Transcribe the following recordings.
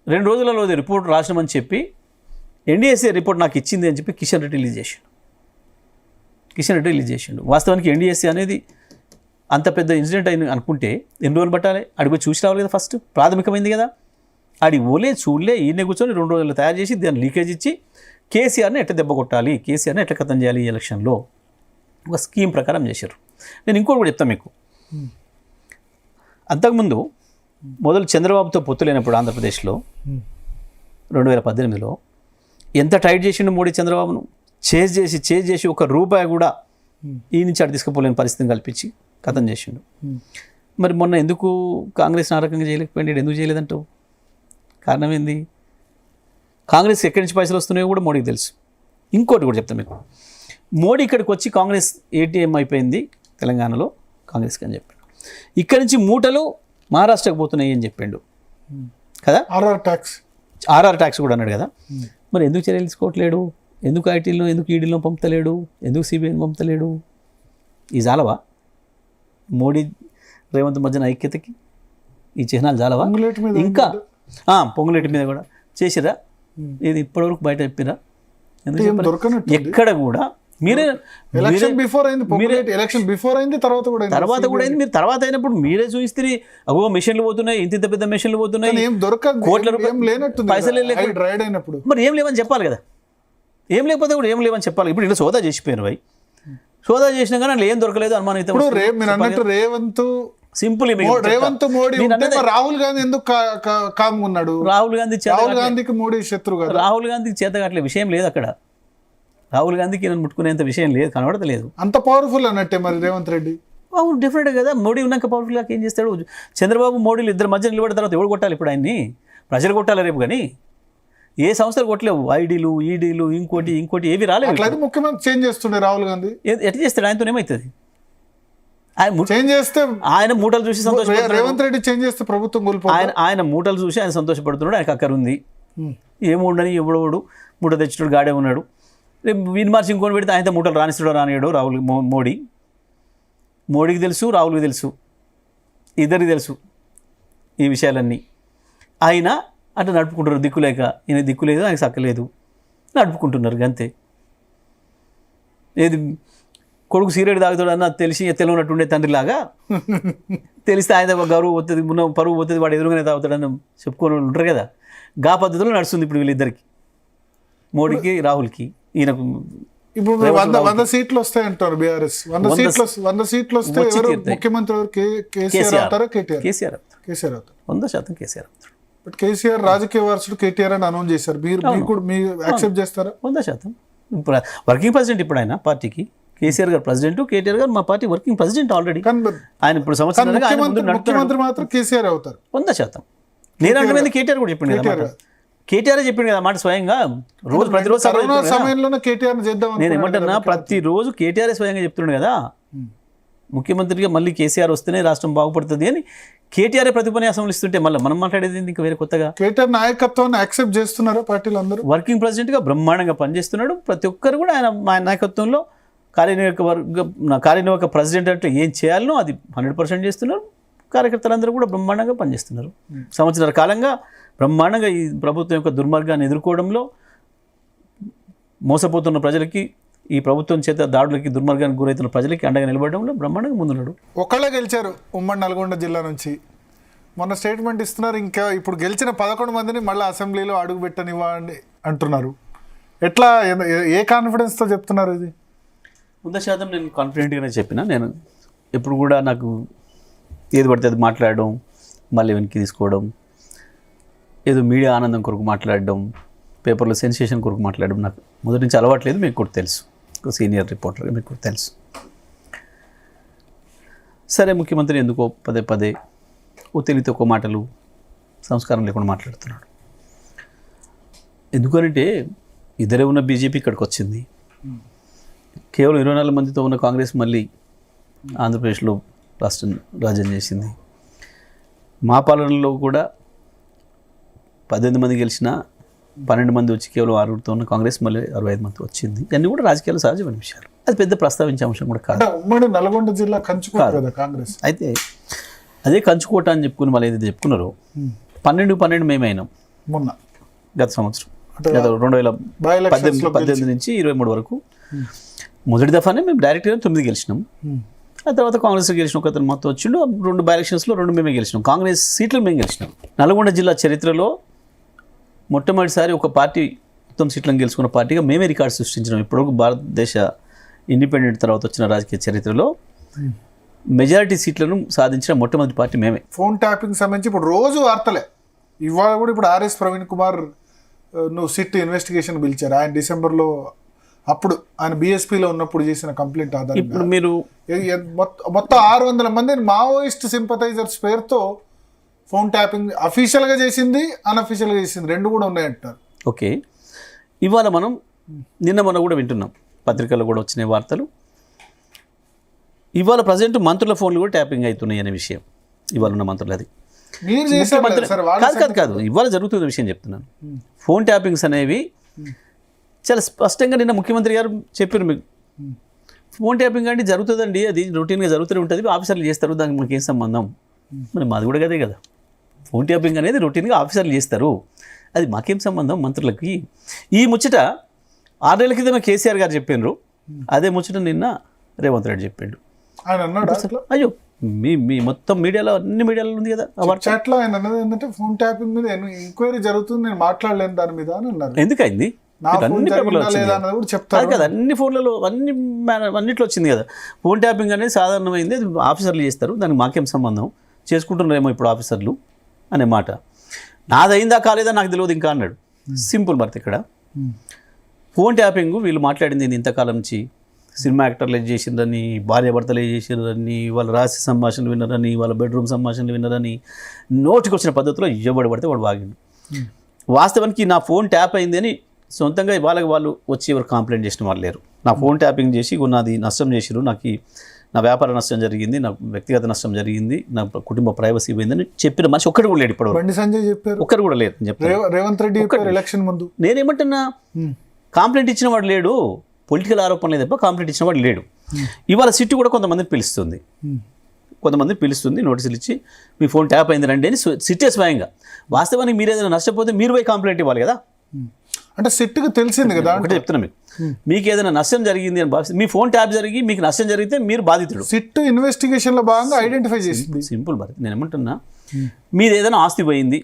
2 రోజులలో రిపోర్ట్ రాసినామని చెప్పి NDSA report నాకు ఇచ్చింది అని చెప్పి కిషన్ రెడ్డి రిలీజ్ చేసిండు. వాస్తవానికి ఎన్డీఎస్ఏ అనేది అంత పెద్ద ఇన్సిడెంట్ అయిన అనుకుంటే ఎన్ని రోజులు పట్టాలి? అడిగి చూసి రావాలి కదా, ఫస్ట్ ప్రాథమికమైంది కదా. అడిగి ఓలే చూడలే, ఈయన కూర్చొని 2 రోజులు తయారు చేసి దాన్ని లీకేజ్ ఇచ్చి కేసీఆర్ని ఎట్లా దెబ్బ కొట్టాలి, కేసీఆర్ని ఎట్లా ఖతం చేయాలి ఈ ఎలక్షన్లో ఒక స్కీమ్ ప్రకారం చేశారు. నేను ఇంకోటి కూడా చెప్తాను మీకు. అంతకుముందు మొదలు చంద్రబాబుతో పొత్తు లేనప్పుడు ఆంధ్రప్రదేశ్లో 2018లో ఎంత టైట్ చేసిండు మోడీ చంద్రబాబును. చేజ్ చేసి 1 రూపాయి కూడా ఈ నుంచి అటు తీసుకుపోలేని పరిస్థితిని కల్పించి ఖతం చేసిండు. మరి మొన్న ఎందుకు కాంగ్రెస్ ఆ రకంగా చేయలేకపోయింది? ఎందుకు చేయలేదంటావు? కారణం ఏంది? కాంగ్రెస్ ఎక్కడి నుంచి పైసలు వస్తున్నాయో కూడా మోడీకి తెలుసు. ఇంకోటి కూడా చెప్తాను మీకు. మోడీ ఇక్కడికి వచ్చి కాంగ్రెస్ ఏటీఎం అయిపోయింది తెలంగాణలో కాంగ్రెస్కి అని చెప్పాడు. ఇక్కడి నుంచి మూటలు మహారాష్ట్రకు పోతున్నాయి అని చెప్పిండు కదా. ఆర్ఆర్ ట్యాక్స్ కూడా అన్నాడు కదా. మరి ఎందుకు చర్యలు తీసుకోవట్లేడు? ఎందుకు ఐటీలో, ఎందుకు ఈడీలో పంపుతలేడు? ఎందుకు సిబిఐని పంపుతలేడు? ఈ జాలవా మోడీ రేవంత్ మధ్యన ఐక్యతకి ఈ చిహ్నాలు జాలవా? ఇంకా పొంగులేటి మీద కూడా చేసిరా? ఇది ఇప్పటివరకు బయట చెప్పిరా? ఎక్కడ కూడా మీరే తర్వాత కూడా అయింది. మీరు తర్వాత అయినప్పుడు మీరే చూపిస్తే అగో మిషన్లు పోతున్నాయి, ఇంత పెద్ద మిషన్లు పోతున్నాయి, కోట్ల రూపాయలు పైసలు అయినప్పుడు మరి ఏం లేవని చెప్పాలి కదా. ఏం లేకపోతే కూడా ఏం లేవని చెప్పాలి. ఇప్పుడు ఇలా సోదా చేసిపోయారు భయ్. సోదా చేసినా కానీ అట్లా ఏం దొరకలేదు అనుమానం. సింపుల్ రేవంత్ మోడీ రాహుల్ గాంధీ ఎందుకు కామ్గా ఉన్నాడు? రాహుల్ గాంధీకి మోడీ శత్రువు. రాహుల్ గాంధీకి చేతగట్లే విషయం లేదు అక్కడ. రాహుల్ గాంధీకి నేను ముట్టుకునేంత విషయం లేదు, కనబడతలేదు. అంత పవర్ఫుల్ అన్నట్టే మరి రేవంత్ రెడ్డి. అవును, డెఫినెట్ కదా. మోడీ ఉన్నాక పవర్ఫుల్ గా ఏం చేస్తాడు? చంద్రబాబు మోడీలు ఇద్దరు మధ్య నిలబడిన తర్వాత ఎవరు కొట్టాలి? ఇప్పుడు ఆయన్ని ప్రజలు కొట్టాలి రేపు. కానీ ఏ సంస్థలు కొట్టలేవు. ఐడీలు, ఈడీలు, ఇంకోటి ఏవి రాలేదు. ముఖ్యమంత్రి చేంజ్ చేస్తుండే రాహుల్ గాంధీ ఎట్లా చేస్తాడు? ఆయనతో ఏమవుతుంది? ఆయన మూటలు చూసి సంతోషపడుతున్నాడు. రేవంత్ రెడ్డి చేంజ్ చేస్తే ప్రభుత్వం ఆయన మూటలు చూసి ఆయన సంతోషపడుతున్నాడు. ఆయనకు అక్కర ఉంది. ఏముండని ఎవడోడు మూట తెచ్చుడు గాడే ఉన్నాడు. రేపు వీని మార్చి ఇంకొని పెడితే ఆయనతో మూటలు రానియాడు రాహుల్ మోడీకి తెలుసు, రాహుల్కి తెలుసు, ఇద్దరికి తెలుసు ఈ విషయాలన్నీ. ఆయన అట్లా నడుపుకుంటారు దిక్కులేక. ఈయన దిక్కు లేదు, ఆయనకు సక్కలేదు, నడుపుకుంటున్నారు అంతే. ఏది కొడుకు సిగరెట్ తాగుతాడన్న తెలిసి తెలియనట్టుండే తండ్రిలాగా తెలిస్తే ఆయన గౌరవం పోతుంది, పరువు పోతుంది, వాడు ఎదురుగానే తాగుతాడని చెప్పుకొని ఉంటారు కదా. గా పద్ధతిలో నడుస్తుంది ఇప్పుడు వీళ్ళిద్దరికి, మోడీకి రాహుల్కి. ఈయనకు ఇప్పుడు 100 సీట్లు వస్తాయంటారు బీఆర్ఎస్. 100 సీట్లు వస్తే ముఖ్యమంత్రి కేసీఆర్ అవుతారా కేటీఆర్? కేసీఆర్ అవుతారు. 100% కేసీఆర్ అవుతారు. బట్ కేసీఆర్ రాజకీయ వారసుడు కేటీఆర్ అని అనౌన్స్ చేశారు. మీరు యాక్సెప్ట్ చేస్తారా? 100%. ఇప్పుడు వర్కింగ్ ప్రెసిడెంట్ ఇప్పుడు ఆయన పార్టీకి. కేసీఆర్ గారు ప్రెసిడెంట్, కేటీఆర్ గారు మా పార్టీ వర్కింగ్ ప్రెసిడెంట్ ఆల్రెడీ. ఆయన ఇప్పుడు ముఖ్యమంత్రి మాత్రం కేసీఆర్ అవుతారు 100%. నేను అంటే కేటీఆర్ కూడా చెప్పింది కదా. కేటీఆర్ చెప్పింది కదా మాట స్వయంగా. ప్రతిరోజు సమయంలోనే కేటీఆర్ చేద్దాం. నేను ఏమంటున్నా, ప్రతిరోజు కేటీఆర్ స్వయంగా చెప్తున్నాడు కదా ముఖ్యమంత్రిగా మళ్ళీ కేసీఆర్ వస్తేనే రాష్ట్రం బాగుపడుతుంది అని. కేటీఆర్ ప్రతిపన్యాసం ఇస్తుంటే మళ్ళీ మనం మాట్లాడేది ఇంకా వేరే కొత్తగా. కేటీఆర్ నాయకత్వాన్ని యాక్సెప్ట్ చేస్తున్నారా పార్టీలు అందరూ? వర్కింగ్ ప్రెసిడెంట్గా బ్రహ్మాండంగా పనిచేస్తున్నాడు. ప్రతి ఒక్కరు కూడా ఆయన నాయకత్వంలో కార్యనిర్వాహక ప్రెసిడెంట్ అంటే ఏం చేయాలనో అది 100% చేస్తున్నారు. కార్యకర్తలందరూ కూడా బ్రహ్మాండంగా పనిచేస్తున్నారు. సంవత్సరాల కాలంగా బ్రహ్మాండంగా ఈ ప్రభుత్వం యొక్క దుర్మార్గాన్ని ఎదుర్కోవడంలో, మోసపోతున్న ప్రజలకి, ఈ ప్రభుత్వం చేత దాడులకి, దుర్మార్గానికి గురవుతున్న ప్రజలకి అండగా నిలబడడంలో బ్రహ్మాండంగా ముందున్నాడు. ఒకళ్ళే గెలిచారు ఉమ్మడి నల్గొండ జిల్లా నుంచి. మొన్న స్టేట్మెంట్ ఇస్తున్నారు, ఇంకా ఇప్పుడు గెలిచిన 11 మందిని మళ్ళీ అసెంబ్లీలో అడుగు పెట్టనివ్వండి అంటున్నారు. ఎట్లా, ఏ కాన్ఫిడెన్స్తో చెప్తున్నారు ఇది? 100% నేను కాన్ఫిడెంట్గానే చెప్పిన. నేను ఎప్పుడు కూడా నాకు ఏది పడితే అది మాట్లాడడం, మళ్ళీ వెనక్కి తీసుకోవడం, ఏదో మీడియా ఆనందం కొరకు మాట్లాడడం, పేపర్లో సెన్సేషన్ కొరకు మాట్లాడడం నాకు మొదటి నుంచి అలవాట్లేదు. మీకు కూడా తెలుసు, సీనియర్ రిపోర్టర్గా మీకు కూడా తెలుసు. సరే, ముఖ్యమంత్రి ఎందుకో పదే తెలివితో ఒక మాటలు, సంస్కారం లేకుండా మాట్లాడుతున్నాడు. ఎందుకనంటే ఇద్దరే ఉన్న బీజేపీ ఇక్కడికి వచ్చింది. కేవలం 24 మందితో ఉన్న కాంగ్రెస్ మళ్ళీ ఆంధ్రప్రదేశ్లో రాజ్యం చేసింది. మా పాలనలో కూడా 18 మంది గెలిచిన 12 మంది వచ్చి కేవలం 6తో ఉన్న కాంగ్రెస్ మళ్ళీ 65 మంది వచ్చింది. ఇవన్నీ కూడా రాజకీయాలు సహజమైన విషయాలు. అది పెద్ద ప్రస్తావించే అంశం కూడా కాదు. ఉమ్మడి నల్గొండ జిల్లా కంచుకోట కాంగ్రెస్ అయితే అదే కంచుకోట అని చెప్పుకుని మళ్ళీ ఏదైతే చెప్పుకున్నారో 12 మేమైనాం. మొన్న గత సంవత్సరం అంటే గత by elections లో 2018 నుంచి 23 వరకు మొదటి దఫానే మేము డైరెక్ట్గా 9 గెలిచినాం. ఆ తర్వాత కాంగ్రెస్ గెలిచిన ఒక అతను మొత్తం వచ్చిండు. 2 బై ఎలక్షన్స్లో 2 మేమే గెలిచినాం. కాంగ్రెస్ సీట్లు మేము గెలిచినాం. నల్గొండ జిల్లా చరిత్రలో మొట్టమొదటిసారి ఒక పార్టీ మొత్తం సీట్లను గెలుచుకున్న పార్టీగా మేమే రికార్డు సృష్టించినాం. ఇప్పటివరకు భారతదేశ ఇండిపెండెంట్ తర్వాత వచ్చిన రాజకీయ చరిత్రలో మెజారిటీ సీట్లను సాధించిన మొట్టమొదటి పార్టీ మేమే. ఫోన్ ట్యాపింగ్ సంబంధించి ఇప్పుడు రోజు వార్తలే. ఇవాళ కూడా ఇప్పుడు ఆర్ఎస్ ప్రవీణ్ కుమార్ నువ్వు సిట్ ఇన్వెస్టిగేషన్ పిలిచారు. ఆయన డిసెంబర్లో అప్పుడు ఆయన బీఎస్పీలో ఉన్నప్పుడు చేసిన కంప్లైంట్ ఆధారంగా ఇప్పుడు మీరు మొత్తం 600 మందిని మావోయిస్ట్ సింపథైజర్స్ పేరుతో ఫోన్ ట్యాపింగ్ అఫీషియల్గా చేసింది, అన్అఫీషియల్గా చేసింది, 2 కూడా ఉన్నాయంటారు. ఓకే, ఇవాళ మనం నిన్న మొన్న కూడా వింటున్నాం, పత్రికల్లో కూడా వచ్చిన వార్తలు. ఇవాళ ప్రజెంట్ మంత్రుల ఫోన్లు కూడా ట్యాపింగ్ అవుతున్నాయి అనే విషయం ఇవాళ ఉన్న మంత్రులు. అది మీరు చేశారు కదా సార్, కాదు ఇవాళ జరుగుతున్న విషయం చెప్తున్నాను. ఫోన్ ట్యాపింగ్స్ అనేవి చాలా స్పష్టంగా నిన్న ముఖ్యమంత్రి గారు చెప్పారు. మీకు ఫోన్ ట్యాపింగ్ అంటే జరుగుతుందండి, అది రొటీన్గా జరుగుతూనే ఉంటుంది, ఆఫీసర్లు చేస్తారు, దానికి మనకి ఏం సంబంధం? మరి మాది కూడా కదే కదా. ఫోన్ ట్యాపింగ్ అనేది రొటీన్గా ఆఫీసర్లు చేస్తారు, అది మాకేం సంబంధం మంత్రులకి? ఈ ముచ్చట 6 నెలల క్రితమే కేసీఆర్ గారు చెప్పినారు, అదే ముచ్చట నిన్న రేవంత్ రెడ్డి చెప్పిండు. ఆయన అన్నాడు అయ్యో మీ మొత్తం మీడియాలో అన్ని మీడియాలో ఉంది కదా చాట్లో. ఆయన అన్నది ఏంటంటే ఫోన్ ట్యాపింగ్ మీద ఎంక్వైరీ జరుగుతుంది, నేను మాట్లాడలేను దాని మీద అని అన్నారు. ఎందుకైంది? అన్ని చెప్తారు కదా, అన్ని ఫోన్లలో అన్నిట్లో వచ్చింది కదా. ఫోన్ ట్యాపింగ్ అనేది సాధారణమైంది, అది ఆఫీసర్లు చేస్తారు, దానికి మాకేం సంబంధం, చేసుకుంటున్నారేమో ఇప్పుడు ఆఫీసర్లు అనే మాట. నాదైందా కాలేదా నాకు తెలియదు ఇంకా అన్నాడు. సింపుల్ బర్త్ ఇక్కడ ఫోన్ ట్యాపింగ్ వీళ్ళు మాట్లాడింది ఇంతకాలం నుంచి సినిమా యాక్టర్లు ఏం చేసిండ్రని, భార్యాభర్తలు ఏం చేసిండ్రని, వాళ్ళ రహస్య సంభాషణలు విన్నారని, వాళ్ళ బెడ్రూమ్ సంభాషణలు విన్నారని, నోటికి వచ్చిన పద్ధతిలో ఇవ్వబడి పడితే వాడు వాగిండు. వాస్తవానికి నా ఫోన్ ట్యాప్ అయింది అని సొంతంగా వాళ్ళు వచ్చి ఎవరు కంప్లైంట్ చేసిన వాళ్ళు లేరు. నా ఫోన్ ట్యాపింగ్ చేసి నాది నష్టం చేసిరు, నాకు నా వ్యాపార నష్టం జరిగింది, నా వ్యక్తిగత నష్టం జరిగింది, నా కుటుంబ ప్రైవసీ పోయిందని చెప్పిన మనిషి ఒక్కడు కూడా లేడు. ఇప్పుడు బండి సంజయ్ చెప్పారు, ఒక్కరు కూడా లేరు. రేవంత్ రెడ్డి ఎలక్షన్ ముందు నేనేమంటున్నా, కంప్లైంట్ ఇచ్చిన వాడు లేడు, పొలిటికల్ ఆరోపణలు తప్ప కంప్లైంట్ ఇచ్చిన వాడు లేడు. ఇవాళ సిట్టు కూడా కొంతమందిని పిలుస్తుంది, నోటీసులు ఇచ్చి మీ ఫోన్ ట్యాప్ అయింది రండి అని సిట్టే స్వయంగా. వాస్తవానికి మీరు ఏదైనా నష్టపోతే మీరు పోయి కంప్లైంట్ ఇవ్వాలి కదా. అంటే సిట్టుకు తెలిసింది కదా, ఒకటి చెప్తున్నా, మీకు ఏదైనా నష్టం జరిగింది అని భావిస్తే, మీ ఫోన్ ట్యాప్ జరిగి మీకు నష్టం జరిగితే మీరు బాధితుడు. సిట్టు ఇన్వెస్టిగేషన్ లో భాగంగా ఐడెంటిఫై చేసింది. సింపుల్ భారత్. నేను ఏమంటున్నా, మీది ఏదైనా ఆస్తి పోయింది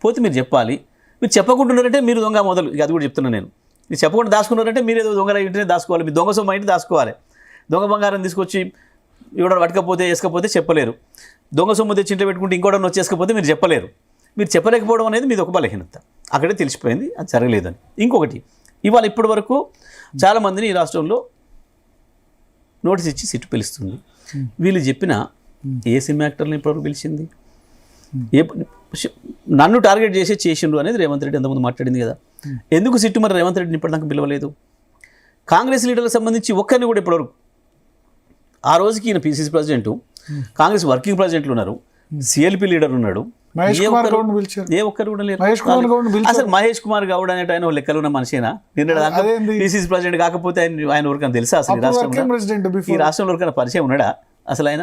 పోతే మీరు చెప్పాలి. మీరు చెప్పకుంటున్నారంటే మీరు దొంగ మొదలు. అది కూడా చెప్తున్నాను నేను. మీరు చెప్పకుండా దాచుకున్నారంటే మీరు ఏదో దొంగ ఇంటినే దాచుకోవాలి, మీ దొంగ సొమ్ము ఇంటి దాచుకోవాలి. దొంగ బంగారం తీసుకొచ్చి ఎవడో పట్టకపోతే వేసుకపోతే చెప్పలేరు, దొంగ సొమ్ము తెచ్చి ఇంట్లో పెట్టుకుంటే ఇంకోటి వచ్చేసుకపోతే మీరు చెప్పలేరు. మీరు చెప్పలేకపోవడం అనేది మీది ఒక బలహీనత. అక్కడే తెలిసిపోయింది అది జరగలేదని. ఇంకొకటి, ఇవాళ ఇప్పటి వరకు చాలామందిని ఈ రాష్ట్రంలో నోటీస్ ఇచ్చి సిట్టు పిలుస్తుంది. వీళ్ళు చెప్పిన ఏ సినిమా యాక్టర్ని ఇప్పటివరకు పిలిచింది? నన్ను టార్గెట్ చేసిండ్రు అనేది రేవంత్ రెడ్డి ఎంతమంది మాట్లాడింది కదా. ఎందుకు సిట్టు మరి రేవంత్ రెడ్డిని ఇప్పటిదాకా పిలవలేదు? కాంగ్రెస్ లీడర్లకు సంబంధించి ఒక్కరిని కూడా ఇప్పటివరకు, ఆ రోజుకి ఈయన పిసిసి ప్రెసిడెంట్, కాంగ్రెస్ వర్కింగ్ ప్రెసిడెంట్లు ఉన్నారు, సిఎల్పి లీడర్ ఉన్నాడు, ఏ ఒక్కరు కూడా లేరు. అసలు మహేష్ కుమార్ గౌడ్ అనేట ఆయన లెక్కలు ఉన్న మనిషినా? పిసిసి ప్రెసిడెంట్ కాకపోతే ఆయన ఎవరికైనా తెలుసా? అసలు ఈ రాష్ట్రంలో ఎవరికైనా పరిచయం ఉన్నాడా? అసలు ఆయన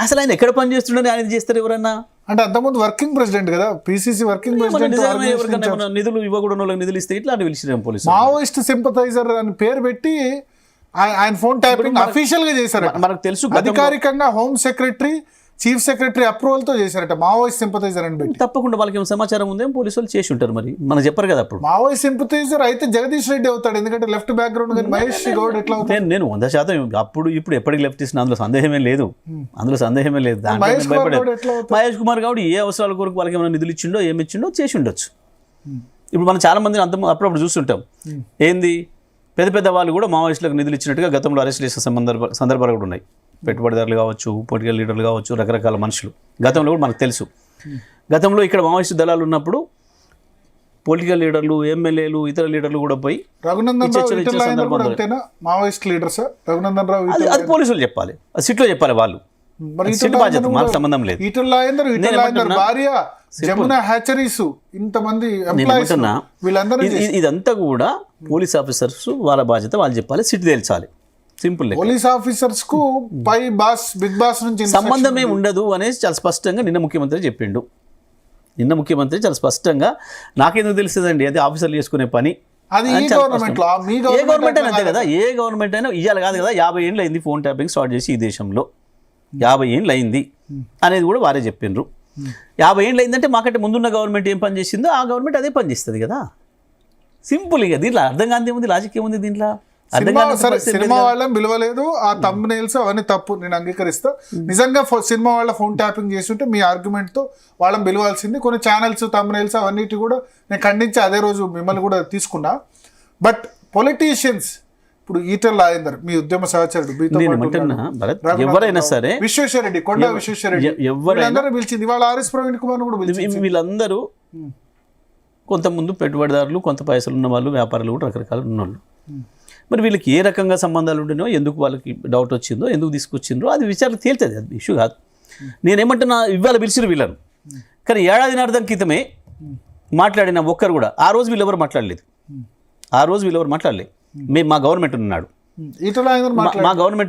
అసలు ఆయన ఎక్కడ పని చేస్తుండని ఆయన చేస్తారు ఎవరన్నా? అంటే అంతకుముందు వర్కింగ్ ప్రెసిడెంట్ కదా, పిసిసి వర్కింగ్ ప్రెసిడెంట్. ఎవరికైనా నిధులు ఇవ్వకూడదు వాళ్ళకి నిధులు ఇస్తే ఇట్లా పిలిచిన పోలీసు మావోయిస్ట్ సింపథైజర్ అని పేరు పెట్టి ఆయన ఫోన్ ట్యాపింగ్ అఫీషియల్ గా చేశారు. మనకు తెలుసు, అధికారికంగా home secretary, chief secretary approval తో చేశారట మావోయిస్ట్ సింపథైజర్ అని పెట్టి. తప్పకుండా వాళ్ళకి ఏమైనా సమాచారం ఉందేమో పోలీసు వాళ్ళు చేసి ఉంటారు, మరి మనకు చెప్పరు కదా. అప్పుడు మావోయిస్ట్ సింపథైజర్ అయితే జగదీష్ రెడ్డి అవుతాడు, ఎందుకంటే లెఫ్ట్ బ్యాక్గ్రౌండ్. కానీ మహేష్ గౌడ్ ఎట్లా అవుతాడు? నేను 100% అప్పుడు ఇప్పుడు ఎప్పటికి లెఫ్ట్ ఇస్తున్నా, అందులో సందేహమే లేదు. మహేష్ కుమార్ గౌడ్ ఏ అవసరాల కొరకు వాళ్ళకి ఏమైనా నిధులు ఇచ్చిండో, ఏమి ఇచ్చిండో చేసి ఉండొచ్చు. ఇప్పుడు మనం చాలా మందిని అప్పుడప్పుడు చూస్తుంటాం. ఏంది, పెద్ద పెద్ద వాళ్ళు కూడా మావోయిస్టులకు నిధులు ఇచ్చినట్టుగా గతంలో అరెస్ట్ చేసిన సందర్భాలు కూడా ఉన్నాయి. పెట్టుబడిదారులు కావచ్చు, పొలిటికల్ లీడర్లు కావచ్చు, రకరకాల మనుషులు గతంలో కూడా మనకు తెలుసు. గతంలో ఇక్కడ మావోయిస్టు దళాలు ఉన్నప్పుడు పొలిటికల్ లీడర్లు, ఎమ్మెల్యేలు, ఇతర లీడర్లు కూడా పోయి అది పోలీసులు చెప్పాలి, అది సిట్లో చెప్పాలి. వాళ్ళు సిట్ బాధ్యత, మనకు సంబంధం లేదు. ఇదంతా కూడా పోలీస్ ఆఫీసర్స్ వాళ్ళ బాధ్యత, వాళ్ళు చెప్పాలి, సిట్ తేల్చాలి. సింపుల్. పోలీస్ ఆఫీసర్స్ కు పై బాస్, బిగ్ బాస్ నుంచి సంబంధమే ఉండదు అనేసి చాలా స్పష్టంగా నిన్న ముఖ్యమంత్రి చెప్పిండు. నిన్న ముఖ్యమంత్రి చాలా స్పష్టంగా నాకెందుకు తెలుస్తుందండి అది ఆఫీసర్లు చేసుకునే పని. అది ఈ గవర్నమెంట్లో మీ ఏ గవర్నమెంట్ అయినా అంతే కదా, ఏ గవర్నమెంట్ అయినా ఇవ్వాలి కాదు కదా. 50 ఏళ్ళు అయింది ఫోన్ ట్యాపింగ్ స్టార్ట్ చేసి ఈ దేశంలో, 50 ఏళ్ళు అయింది అనేది కూడా వారే చెప్పిండ్రు. 50 ఏళ్ళు అయిందంటే మాకంటే ముందున్న గవర్నమెంట్ ఏం పని చేసిందో ఆ గవర్నమెంట్ అదే పని చేస్తుంది కదా. సింపుల్. ఇక దీంట్లో అర్థం కాంతి ఏముంది, లాజిక్ ఏముంది దీంట్లో? సినిమా వాళ్ళని పిలవలేదు, ఆ థంబ్నెయిల్స్ అవన్నీ తప్పు, నేను అంగీకరిస్తా. నిజంగా సినిమా వాళ్ళ ఫోన్ ట్యాపింగ్ చేసి ఉంటే మీ ఆర్గ్యుమెంట్ తో వాళ్ళని పిలవాల్సింది. కొన్ని ఛానల్స్ థంబ్నెయిల్స్ అవన్నిటి కూడా నేను ఖండించి అదే రోజు మిమ్మల్ని కూడా తీసుకున్నా. బట్ పొలిటీషియన్స్ ఇప్పుడు ఈటెల రాజేందర్ మీ ఉద్యమ సహచరుడు, ఎవరైనా సరే, విశ్వేశ్వరరెడ్డి, కొండా విశ్వేశ్వరరెడ్డి, ఎవరైనా పిలిచింది. ఇవాళ ఆర్ఎస్ ప్రవీణ్ కుమార్ కూడా పిలిచింది. వీళ్ళందరూ కొంతమంది పెట్టుబడిదారులు, కొంత పైసలు ఉన్న వాళ్ళు, వ్యాపారులు కూడా రకరకాలు ఉన్నవాళ్ళు. మరి వీళ్ళకి ఏ రకంగా సంబంధాలు ఉండినో, ఎందుకు వాళ్ళకి డౌట్ వచ్చిందో, ఎందుకు తీసుకొచ్చిండ్రో అది విచారణ తేలుతుంది, అది ఇష్యూ కాదు. నేనేమంటున్నా, ఇవాళ పిలిచిన వీళ్ళను, కానీ ఏడాదిన్నర్థం క్రితమే మాట్లాడిన ఒక్కరు కూడా ఆ రోజు వీళ్ళెవరు మాట్లాడలేదు. మేము మా గవర్నమెంట్ ఉన్నాడు, ఈటెల రాజేందర్ మా గవర్నమెంట్